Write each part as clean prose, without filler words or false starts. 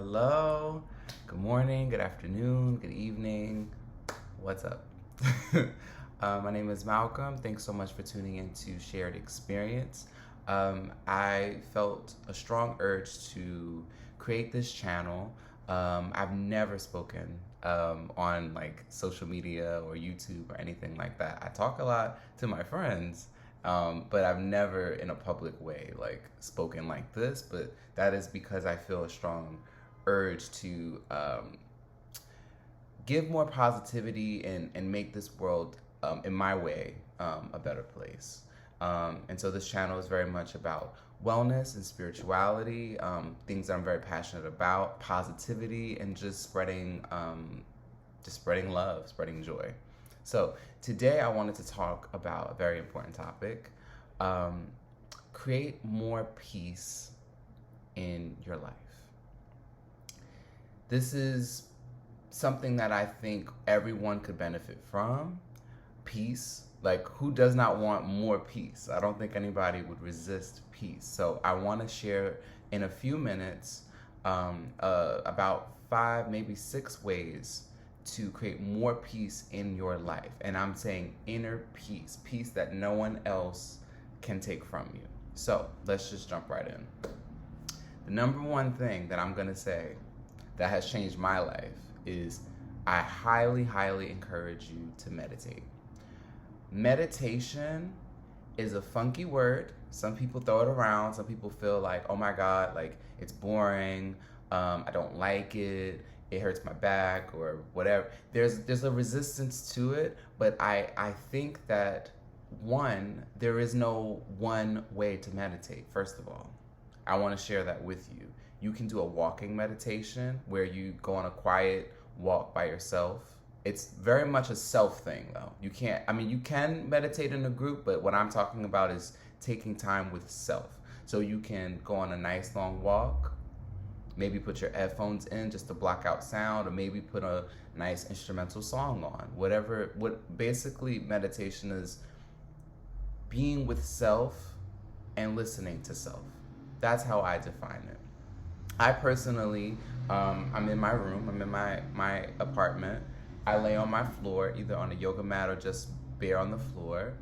Hello. Good morning, good afternoon, good evening. What's up? My name is Malcolm. Thanks so much for tuning in to Shared Experience. I felt a strong urge to create this channel. I've never spoken on like social media or YouTube or anything like that. I talk a lot to my friends, but I've never in a public way like spoken like this. But that is because I feel a strong urge to give more positivity and make this world, in my way, a better place. And so this channel is very much about wellness and spirituality, things that I'm very passionate about, positivity, and just spreading love, spreading joy. So today I wanted to talk about a very important topic: create more peace in your life. This is something that I think everyone could benefit from. Peace. Like, who does not want more peace? I don't think anybody would resist peace. So I want to share in a few minutes about 5, maybe 6 ways to create more peace in your life. And I'm saying inner peace, peace that no one else can take from you. So let's just jump right in. The number one thing that I'm going to say that has changed my life is I highly, highly encourage you to meditate. Meditation is a funky word. Some people throw it around. Some people feel like, oh my God, like it's boring. I don't like it. It hurts my back or whatever. There's a resistance to it, but I think that there is no one way to meditate, first of all. I want to share that with you. You can do a walking meditation where you go on a quiet walk by yourself. It's very much a self thing though. You can meditate in a group, but what I'm talking about is taking time with self. So you can go on a nice long walk, maybe put your headphones in just to block out sound, or maybe put a nice instrumental song on. What basically meditation is being with self and listening to self. That's how I define it. I personally, I'm in my room, I'm in my apartment. I lay on my floor, either on a yoga mat or just bare on the floor,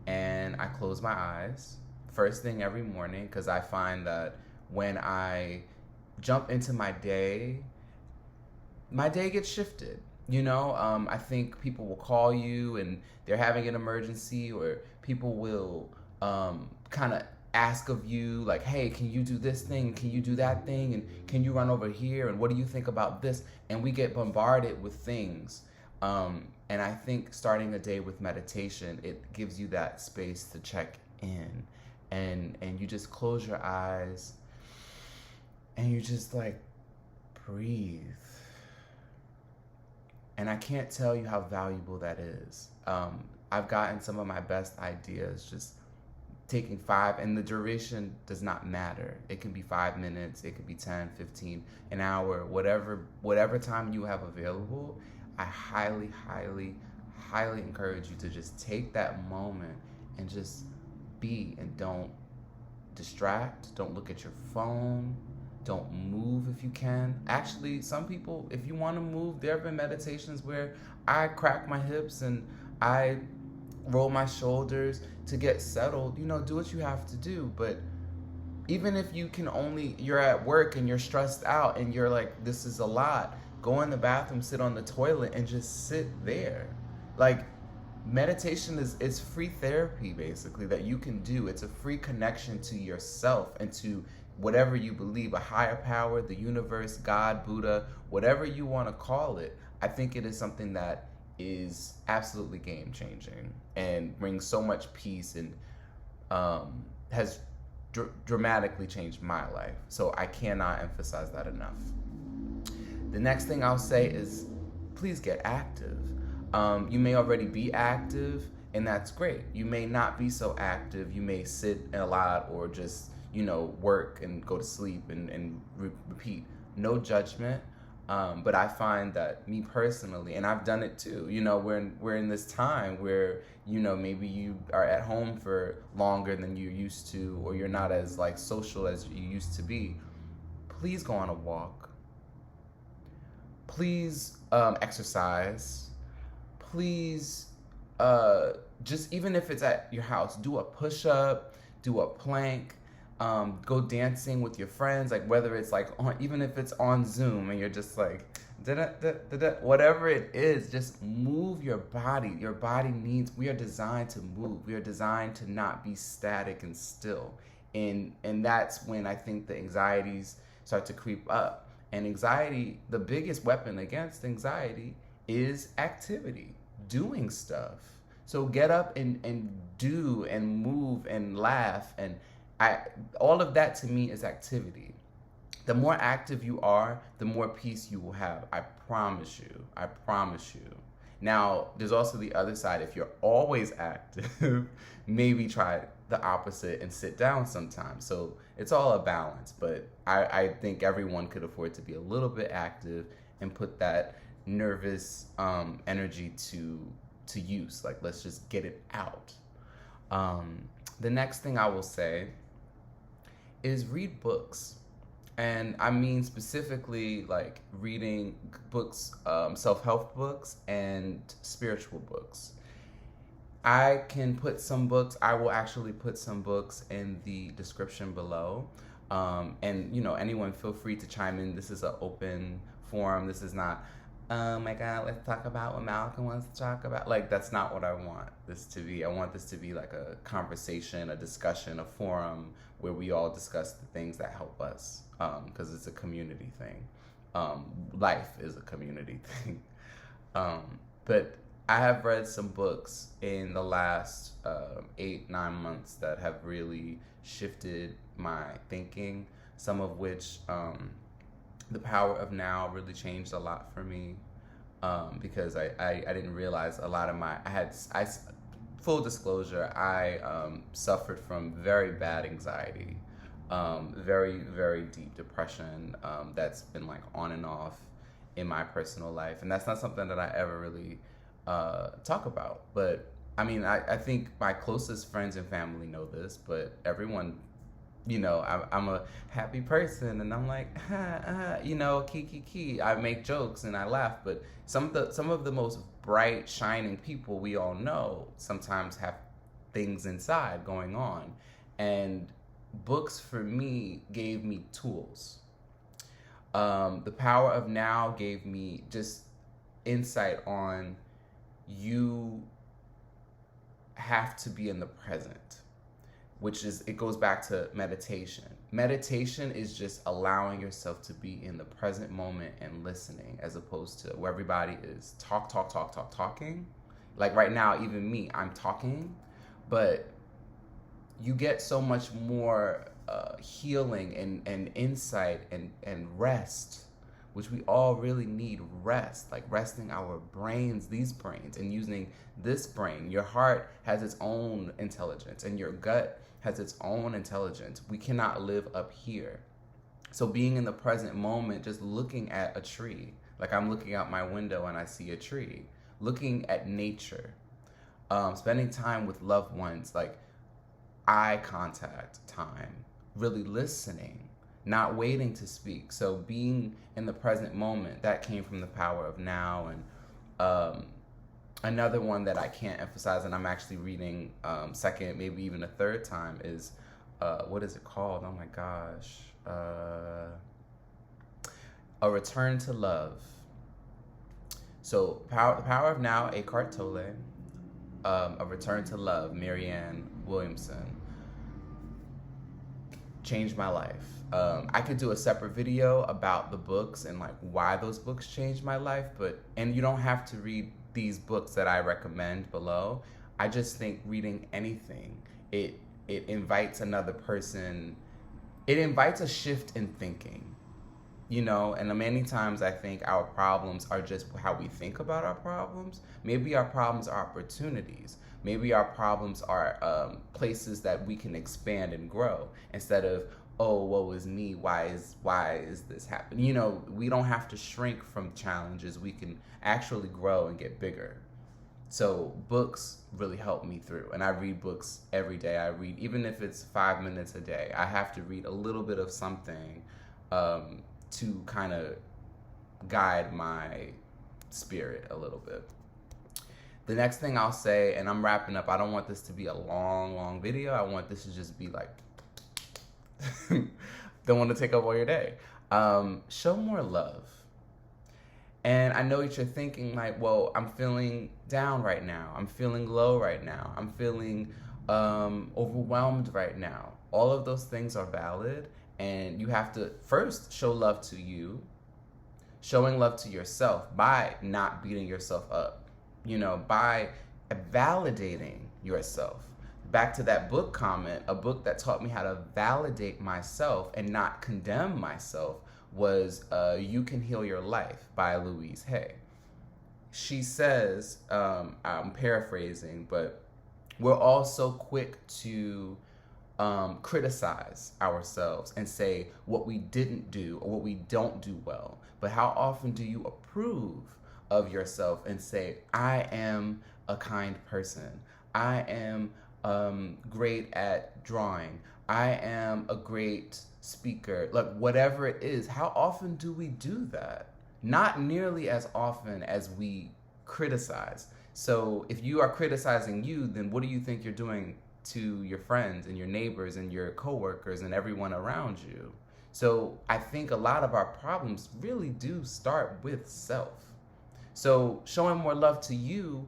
and I close my eyes first thing every morning, because I find that when I jump into my day gets shifted. I think people will call you and they're having an emergency, or people will kind of ask of you like, hey, can you do this thing, can you do that thing, and can you run over here, and what do you think about this? And we get bombarded with things, and I think starting a day with meditation, it gives you that space to check in, and you just close your eyes and you just like breathe. And I can't tell you how valuable that is. I've gotten some of my best ideas just taking 5, and the duration does not matter. It can be 5 minutes, it could be 10, 15, an hour, whatever time you have available. I highly, highly, highly encourage you to just take that moment and just be, and don't distract, don't look at your phone, don't move if you can. Actually, some people, if you want to move, there have been meditations where I crack my hips and I roll my shoulders to get settled. Do what you have to do. But even if you're at work and you're stressed out and you're like, this is a lot, go in the bathroom, sit on the toilet, and just sit there. Like, meditation is free therapy, basically, that you can do. It's a free connection to yourself and to whatever you believe, a higher power, the universe, God, Buddha, whatever you want to call it. I think it is something that is absolutely game changing and brings so much peace, and has dramatically changed my life. So I cannot emphasize that enough. The next thing I'll say is, please get active. You may already be active, and that's great. You may not be so active. You may sit a lot, or just work and go to sleep and repeat. No judgment. But I find that, me personally, and I've done it too, we're in this time where, maybe you are at home for longer than you used to, or you're not as like social as you used to be. Please go on a walk. Please exercise. Please, just even if it's at your house, do a push-up, do a plank, go dancing with your friends, like whether it's like on, even if it's on Zoom and you're just like whatever it is, just move your body. Your body needs, we are designed to move. We are designed to not be static and still. And that's when I think the anxieties start to creep up. And anxiety, the biggest weapon against anxiety is activity, doing stuff. So get up and do and move and laugh, and all of that to me is activity. The more active you are, the more peace you will have. I promise you. I promise you. Now, there's also the other side. If you're always active, maybe try the opposite and sit down sometimes. So it's all a balance. But I think everyone could afford to be a little bit active and put that nervous energy to use. Like, let's just get it out. The next thing I will say is read books. And I mean specifically like reading books, self-help books and spiritual books. I can put some books, I will actually put some books in the description below. And, you know, anyone feel free to chime in. This is an open forum. This is not, oh my God, let's talk about what Malcolm wants to talk about. Like, that's not what I want this to be. I want this to be like a conversation, a discussion, a forum where we all discuss the things that help us, because it's a community thing. Life is a community thing. But I have read some books in the last 8-9 months that have really shifted my thinking, some of which The Power of Now really changed a lot for me, because I didn't realize a lot of full disclosure, I suffered from very bad anxiety, very, very deep depression that's been like on and off in my personal life. And that's not something that I ever really talk about. But I mean, I think my closest friends and family know this, but everyone, you know, I'm a happy person, and I'm like, you know, key. I make jokes and I laugh, but some of the most bright, shining people we all know sometimes have things inside going on, and books for me gave me tools. The Power of Now gave me just insight on you have to be in the present, which is, it goes back to meditation. Meditation is just allowing yourself to be in the present moment and listening, as opposed to where everybody is talking. Like right now, even me, I'm talking, but you get so much more healing and insight and rest, which we all really need. Rest, like resting our brains, these brains, and using this brain. Your heart has its own intelligence, and your gut has its own intelligence. We cannot live up here. So being in the present moment, just looking at a tree, like I'm looking out my window and I see a tree, looking at nature, spending time with loved ones, like eye contact time, really listening, not waiting to speak. So being in the present moment, that came from The Power of Now. And another one that I can't emphasize, and I'm actually reading second, maybe even a third time, is what is it called? Oh my gosh. A Return to Love. So The Power of Now, Eckhart Tolle. A Return to Love, Marianne Williamson. Changed my life. I could do a separate video about the books and like why those books changed my life, and you don't have to read these books that I recommend below. I just think reading anything, it invites another person, it invites a shift in thinking, you know. And many times I think our problems are just how we think about our problems. Maybe our problems are opportunities. Maybe our problems are places that we can expand and grow, instead of, oh, woe is me, why is this happening? You know, we don't have to shrink from challenges. We can actually grow and get bigger. So books really help me through, and I read books every day. I read, even if it's 5 minutes a day, I have to read a little bit of something to kind of guide my spirit a little bit. The next thing I'll say, and I'm wrapping up, I don't want this to be a long video. I want this to just be like, don't want to take up all your day. Show more love. And I know that you're thinking like, well, I'm feeling down right now. I'm feeling low right now. I'm feeling overwhelmed right now. All of those things are valid. And you have to first show love to you, showing love to yourself by not beating yourself up, by validating yourself. Back to that book comment, a book that taught me how to validate myself and not condemn myself was You Can Heal Your Life by Louise Hay. She says, I'm paraphrasing, but we're all so quick to criticize ourselves and say what we didn't do or what we don't do well. But how often do you approve of yourself and say, I am a kind person. I am great at drawing. I am a great speaker. Like, whatever it is, how often do we do that? Not nearly as often as we criticize. So if you are criticizing you, then what do you think you're doing to your friends and your neighbors and your coworkers and everyone around you? So I think a lot of our problems really do start with self. So showing more love to you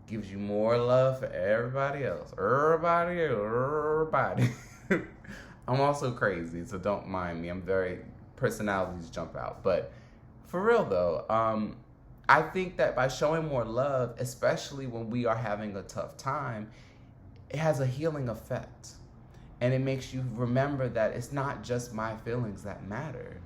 gives you more love for everybody else. Everybody. I'm also crazy, so don't mind me. Personalities jump out. But for real though, I think that by showing more love, especially when we are having a tough time, it has a healing effect. And it makes you remember that it's not just my feelings that matter.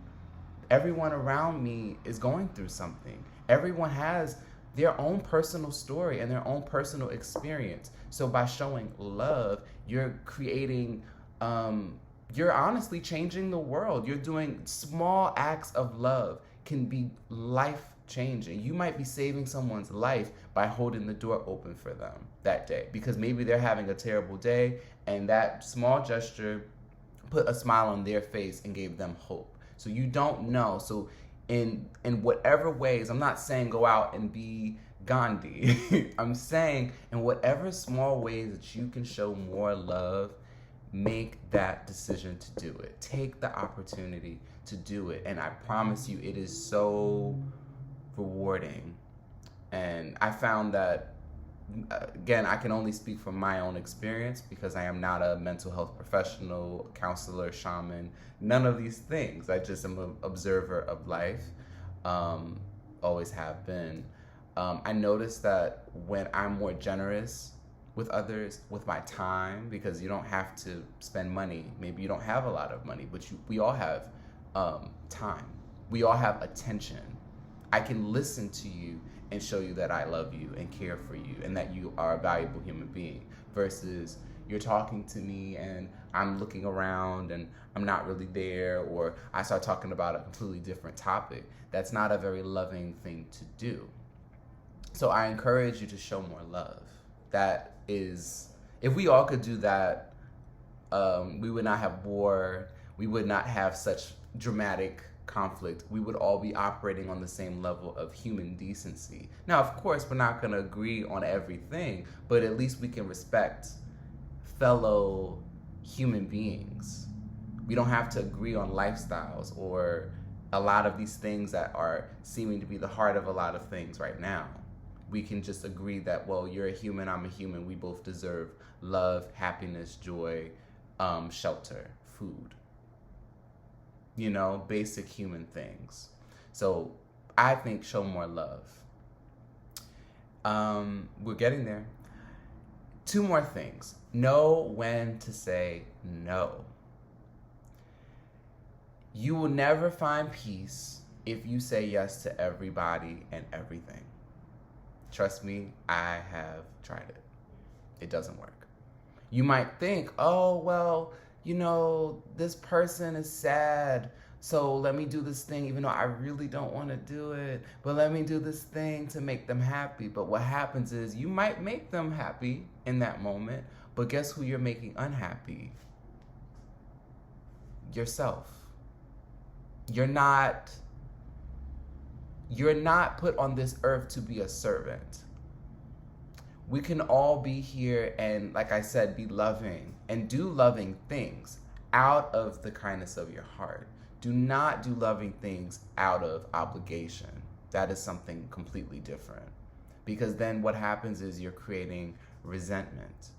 Everyone around me is going through something. Everyone has their own personal story and their own personal experience. So by showing love, you're creating, you're honestly changing the world. You're doing small acts of love can be life-changing. You might be saving someone's life by holding the door open for them that day, because maybe they're having a terrible day and that small gesture put a smile on their face and gave them hope. So you don't know. So in whatever ways, I'm not saying go out and be Gandhi. I'm saying in whatever small ways that you can show more love, make that decision to do it. Take the opportunity to do it. And I promise you, it is so rewarding. And I found that, again, I can only speak from my own experience because I am not a mental health professional, counselor, shaman, none of these things. I just am an observer of life, always have been. I noticed that when I'm more generous with others, with my time, because you don't have to spend money. Maybe you don't have a lot of money, but we all have time. We all have attention. I can listen to you and show you that I love you and care for you and that you are a valuable human being, versus you're talking to me and I'm looking around and I'm not really there, or I start talking about a completely different topic. That's not a very loving thing to do. So I encourage you to show more love. That is, if we all could do that, we would not have war. We would not have such dramatic conflict. We would all be operating on the same level of human decency. Now, of course, we're not going to agree on everything, but at least we can respect fellow human beings. We don't have to agree on lifestyles or a lot of these things that are seeming to be the heart of a lot of things right now. We can just agree that, well, you're a human, I'm a human. We both deserve love, happiness, joy, shelter, food. Basic human things. So I think show more love. We're getting there. 2 more things. Know when to say no. You will never find peace if you say yes to everybody and everything. Trust me, I have tried it. It doesn't work. You might think, oh, well, this person is sad, so let me do this thing even though I really don't want to do it, but let me do this thing to make them happy. But what happens is you might make them happy in that moment, but guess who you're making unhappy? Yourself. You're not You're not put on this earth to be a servant. We can all be here and, like I said, be loving and do loving things out of the kindness of your heart. Do not do loving things out of obligation. That is something completely different. Because then what happens is you're creating resentment.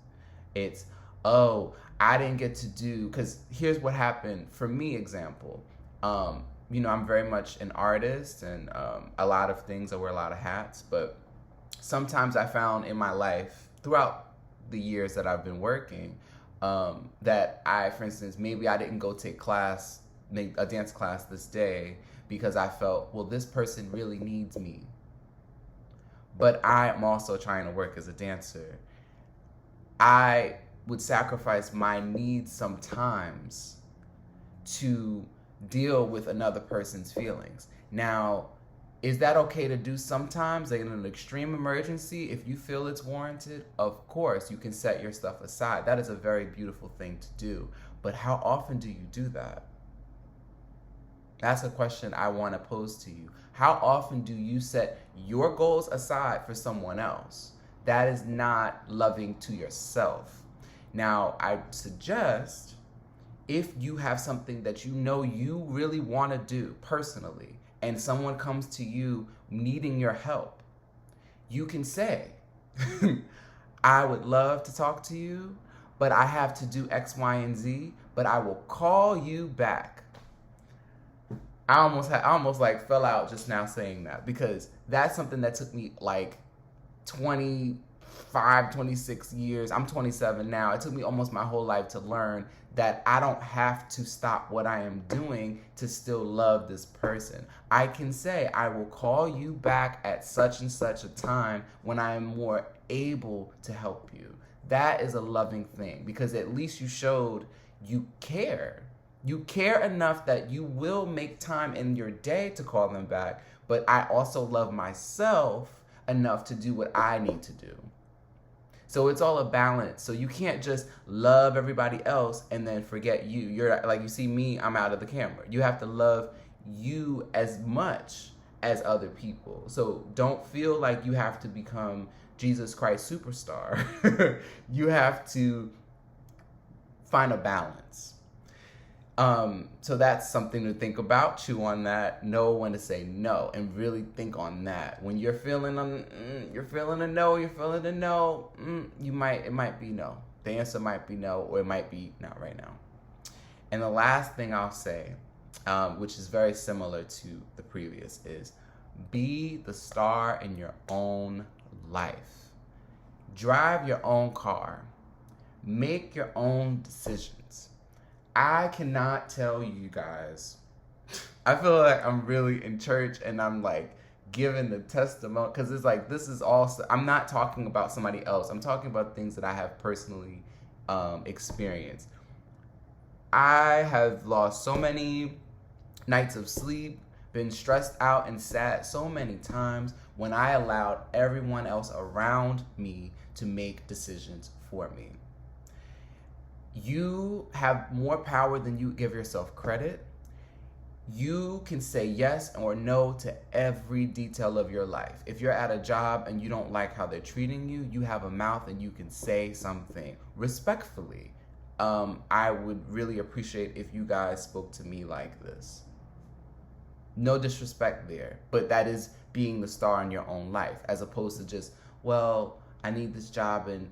It's, oh, I didn't get to do, because here's what happened for me, example. I'm very much an artist and a lot of things, I wear a lot of hats, but sometimes I found in my life, throughout the years that I've been working, that for instance, maybe I didn't go take a dance class this day because I felt, well, this person really needs me. But I am also trying to work as a dancer. I would sacrifice my needs sometimes to deal with another person's feelings. Now, is that okay to do sometimes? Like in an extreme emergency, if you feel it's warranted, of course, you can set your stuff aside. That is a very beautiful thing to do. But how often do you do that? That's a question I want to pose to you. How often do you set your goals aside for someone else? That is not loving to yourself. Now, I suggest if you have something that you know you really want to do personally, and someone comes to you needing your help, you can say, I would love to talk to you, but I have to do X, Y, and Z, but I will call you back. I almost like fell out just now saying that, because that's something that took me like 25, 26 years. I'm 27 now. It took me almost my whole life to learn that I don't have to stop what I am doing to still love this person. I can say, I will call you back at such and such a time when I am more able to help you. That is a loving thing, because at least you showed you care. You care enough that you will make time in your day to call them back, but I also love myself enough to do what I need to do. So it's all a balance. So you can't just love everybody else and then forget you. You're like, you see me, I'm out of the camera. You have to love you as much as other people. So don't feel like you have to become Jesus Christ superstar. You have to find a balance. So that's something to think about. Chew on that. Know when to say no, and really think on that. When you're feeling you're feeling a no, it might be no. The answer might be no, or it might be not right now. And the last thing I'll say, which is very similar to the previous, is be the star in your own life. Drive your own car. Make your own decisions. I cannot tell you guys. I feel like I'm really in church and I'm like giving the testimony, because it's like, this is also, I'm not talking about somebody else. I'm talking about things that I have personally experienced. I have lost so many nights of sleep, been stressed out and sad so many times when I allowed everyone else around me to make decisions for me. You have more power than you give yourself credit. You can say yes or no to every detail of your life. If you're at a job and you don't like how they're treating you, you have a mouth and you can say something respectfully. I would really appreciate if you guys spoke to me like this. No disrespect there, but that is being the star in your own life, as opposed to just, well, I need this job and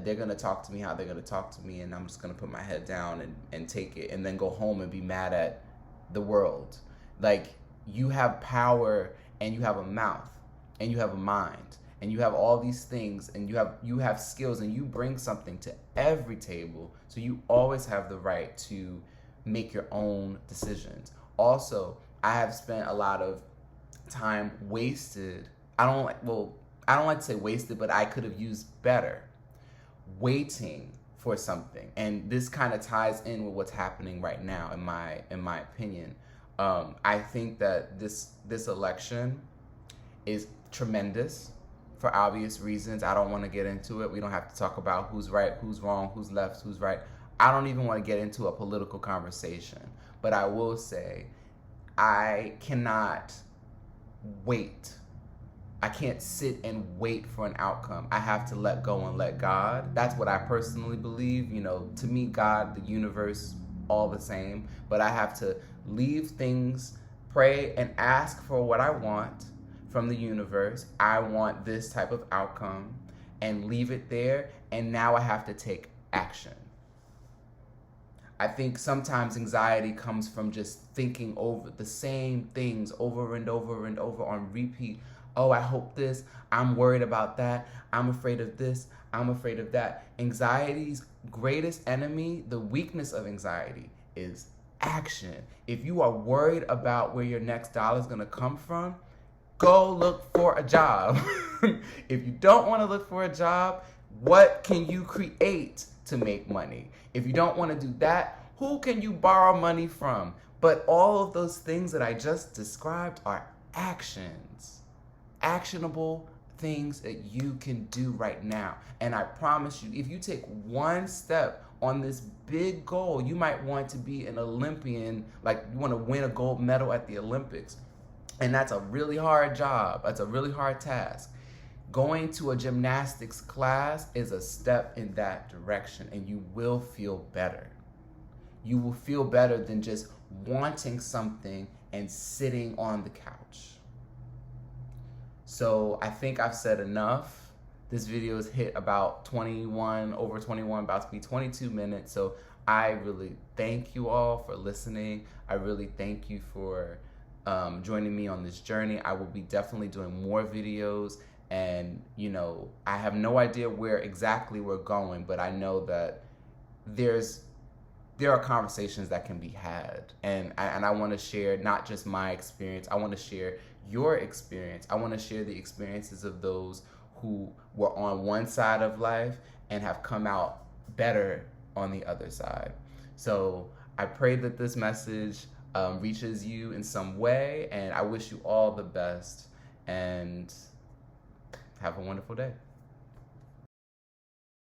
they're going to talk to me how they're going to talk to me, and I'm just going to put my head down and take it, and then go home and be mad at the world. Like, you have power, and you have a mouth, and you have a mind, and you have all these things, and you have skills, and you bring something to every table, so you always have the right to make your own decisions. Also, I have spent a lot of time wasted. I don't like to say wasted, but I could have used better, waiting for something. And this kind of ties in with what's happening right now, in my opinion. I think that this election is tremendous for obvious reasons. I don't want to get into it. We don't have to talk about who's right, who's wrong, who's left, who's right. I don't even want to get into a political conversation. But I will say, I cannot wait. I can't sit and wait for an outcome. I have to let go and let God. That's what I personally believe. You know, to me, God, the universe, all the same. But I have to leave things, pray and ask for what I want from the universe. I want this type of outcome, and leave it there. And now I have to take action. I think sometimes anxiety comes from just thinking over the same things over and over and over on repeat. Oh, I hope this. I'm worried about that. I'm afraid of this. I'm afraid of that. Anxiety's greatest enemy, the weakness of anxiety, is action. If you are worried about where your next dollar is going to come from, go look for a job. If you don't want to look for a job, what can you create to make money? If you don't want to do that, who can you borrow money from? But all of those things that I just described are actions. Actionable things that you can do right now. And I promise you, if you take one step on this big goal, you might want to be an Olympian, like you want to win a gold medal at the Olympics. And that's a really hard job. That's a really hard task. Going to a gymnastics class is a step in that direction, and you will feel better. You will feel better than just wanting something and sitting on the couch. So I think I've said enough. This video has hit about 21, over 21, about to be 22 minutes. So I really thank you all for listening. I really thank you for joining me on this journey. I will be definitely doing more videos. And, you know, I have no idea where exactly we're going, but I know that there are conversations that can be had. And I want to share not just my experience. I want to share your experience. I want to share the experiences of those who were on one side of life and have come out better on the other side. So I pray that this message reaches you in some way, and I wish you all the best, and have a wonderful day.